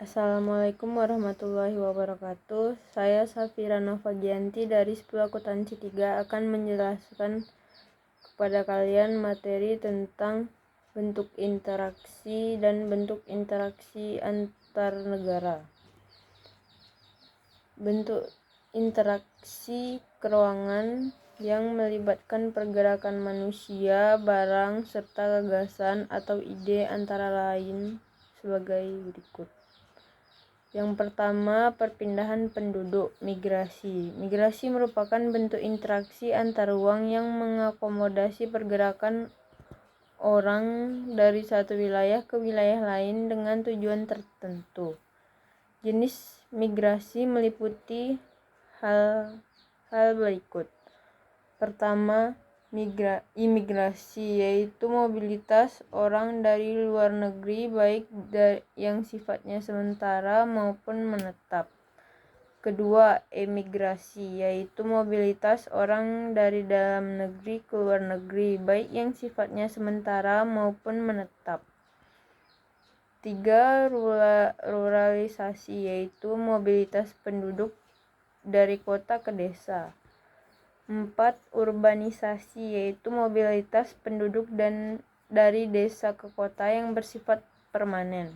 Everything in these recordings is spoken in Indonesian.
Assalamualaikum warahmatullahi wabarakatuh. Saya Safira Novagianti dari 10 Akuntansi 3 akan menjelaskan kepada kalian materi tentang bentuk interaksi dan bentuk interaksi antar negara. Bentuk interaksi keruangan yang melibatkan pergerakan manusia, barang, serta gagasan atau ide antara lain sebagai berikut. Yang pertama, perpindahan penduduk, migrasi. Migrasi merupakan bentuk interaksi antar ruang yang mengakomodasi pergerakan orang dari satu wilayah ke wilayah lain dengan tujuan tertentu. Jenis migrasi meliputi hal berikut. Pertama, imigrasi, yaitu mobilitas orang dari luar negeri baik yang sifatnya sementara maupun menetap. Kedua, emigrasi, yaitu mobilitas orang dari dalam negeri ke luar negeri baik yang sifatnya sementara maupun menetap. Tiga, ruralisasi, yaitu mobilitas penduduk dari kota ke desa. 4. Urbanisasi, yaitu mobilitas penduduk dari desa ke kota yang bersifat permanen.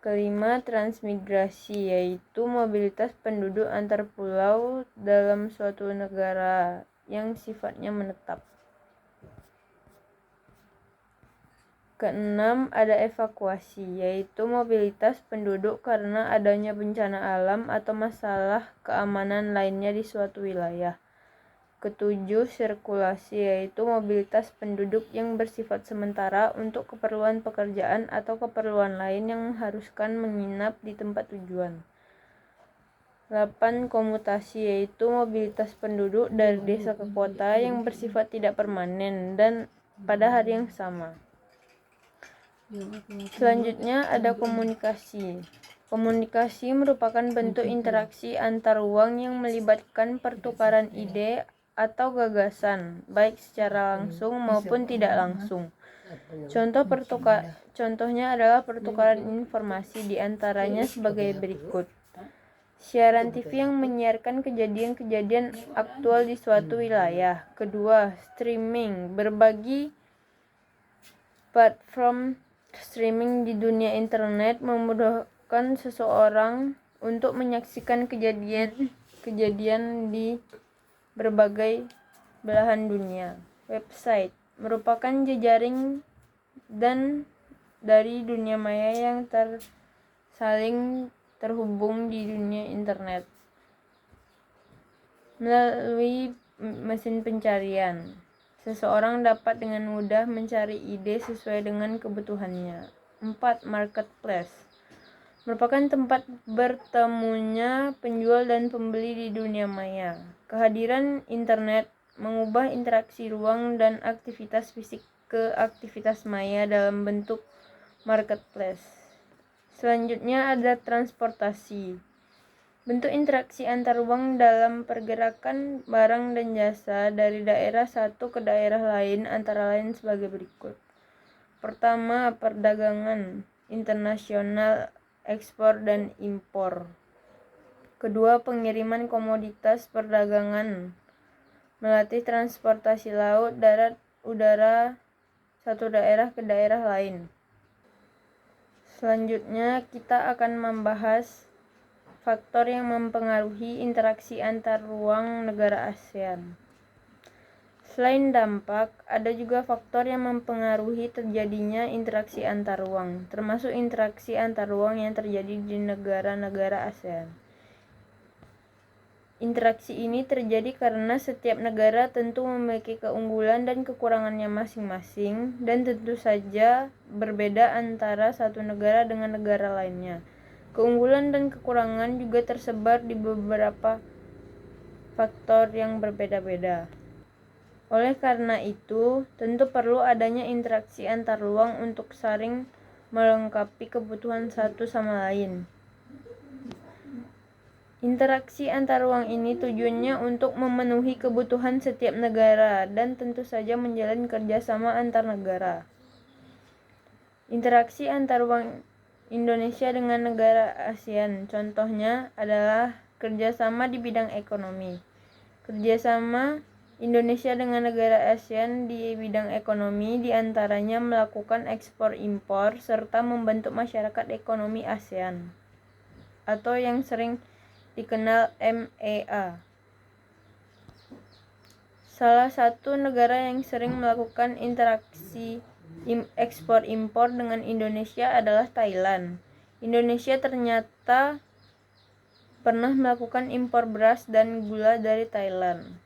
Kelima, transmigrasi, yaitu mobilitas penduduk antar pulau dalam suatu negara yang sifatnya menetap. Keenam, ada evakuasi, yaitu mobilitas penduduk karena adanya bencana alam atau masalah keamanan lainnya di suatu wilayah. Ketujuh, sirkulasi, yaitu mobilitas penduduk yang bersifat sementara untuk keperluan pekerjaan atau keperluan lain yang mengharuskan menginap di tempat tujuan. 8. Komutasi, yaitu mobilitas penduduk dari desa ke kota yang bersifat tidak permanen dan pada hari yang sama. Selanjutnya ada komunikasi. Komunikasi merupakan bentuk interaksi antar ruang yang melibatkan pertukaran ide atau gagasan, baik secara langsung maupun tidak langsung. Contohnya adalah pertukaran informasi, di antaranya sebagai berikut. Siaran TV yang menyiarkan kejadian-kejadian aktual di suatu wilayah. Kedua, streaming. Berbagi platform streaming di dunia internet memudahkan seseorang untuk menyaksikan kejadian di berbagai belahan dunia. Website merupakan jejaring dan dari dunia maya yang saling terhubung di dunia internet. Melalui mesin pencarian, seseorang dapat dengan mudah mencari ide sesuai dengan kebutuhannya. 4. Marketplace merupakan tempat bertemunya penjual dan pembeli di dunia maya. Kehadiran internet mengubah interaksi ruang dan aktivitas fisik ke aktivitas maya dalam bentuk marketplace. Selanjutnya ada transportasi. Bentuk interaksi antar ruang dalam pergerakan barang dan jasa dari daerah satu ke daerah lain antara lain sebagai berikut. Pertama, perdagangan internasional, ekspor dan impor. Kedua, pengiriman komoditas perdagangan melalui transportasi laut, darat, udara satu daerah ke daerah lain. Selanjutnya kita akan membahas faktor yang mempengaruhi interaksi antar ruang negara ASEAN. Selain dampak, ada juga faktor yang mempengaruhi terjadinya interaksi antar ruang, termasuk interaksi antar ruang yang terjadi di negara-negara ASEAN. Interaksi ini terjadi karena setiap negara tentu memiliki keunggulan dan kekurangannya masing-masing, dan tentu saja berbeda antara satu negara dengan negara lainnya. Keunggulan dan kekurangan juga tersebar di beberapa faktor yang berbeda-beda. Oleh karena itu, tentu perlu adanya interaksi antar ruang untuk saling melengkapi kebutuhan satu sama lain. Interaksi antar ruang ini tujuannya untuk memenuhi kebutuhan setiap negara dan tentu saja menjalin kerjasama antar negara. Interaksi antar ruang Indonesia dengan negara ASEAN. Contohnya adalah kerjasama di bidang ekonomi. Kerjasama Indonesia dengan negara ASEAN di bidang ekonomi diantaranya melakukan ekspor-impor serta membentuk masyarakat ekonomi ASEAN atau yang sering dikenal MEA. Salah satu negara yang sering melakukan interaksi ekspor-impor dengan Indonesia adalah Thailand. Indonesia ternyata pernah melakukan impor beras dan gula dari Thailand.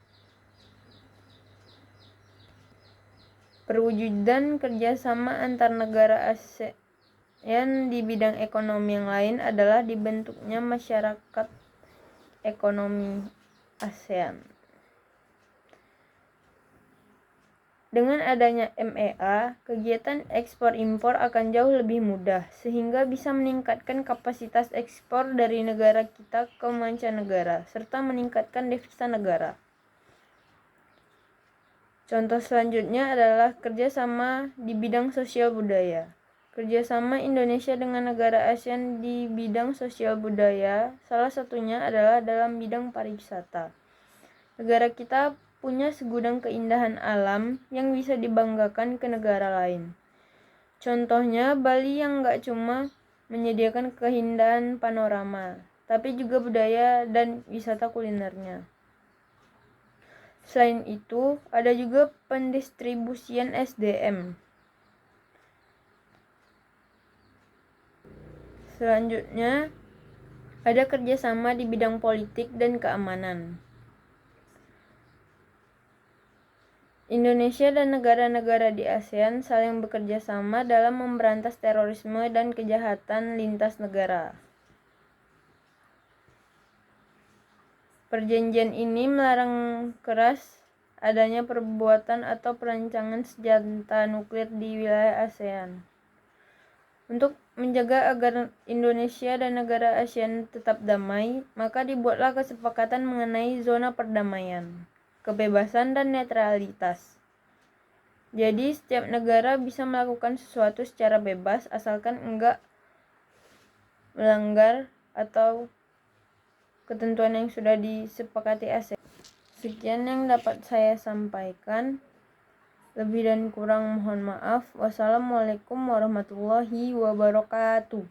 Perwujudan kerjasama antar negara ASEAN di bidang ekonomi yang lain adalah dibentuknya masyarakat ekonomi ASEAN. Dengan adanya MEA, kegiatan ekspor-impor akan jauh lebih mudah, sehingga bisa meningkatkan kapasitas ekspor dari negara kita ke mancanegara, serta meningkatkan devisa negara. Contoh selanjutnya adalah kerjasama di bidang sosial budaya. Kerjasama Indonesia dengan negara ASEAN di bidang sosial budaya, salah satunya adalah dalam bidang pariwisata. Negara kita punya segudang keindahan alam yang bisa dibanggakan ke negara lain. Contohnya Bali yang gak cuma menyediakan keindahan panorama, tapi juga budaya dan wisata kulinernya. Selain itu, ada juga pendistribusian SDM. Selanjutnya, ada kerjasama di bidang politik dan keamanan. Indonesia dan negara-negara di ASEAN saling bekerja sama dalam memberantas terorisme dan kejahatan lintas negara. Perjanjian ini melarang keras adanya perbuatan atau perancangan senjata nuklir di wilayah ASEAN. Untuk menjaga agar Indonesia dan negara ASEAN tetap damai, maka dibuatlah kesepakatan mengenai zona perdamaian, kebebasan dan netralitas. Jadi setiap negara bisa melakukan sesuatu secara bebas asalkan enggak melanggar atau ketentuan yang sudah disepakati ASEAN. Sekian yang dapat saya sampaikan. Lebih dan kurang mohon maaf. Wassalamualaikum warahmatullahi wabarakatuh.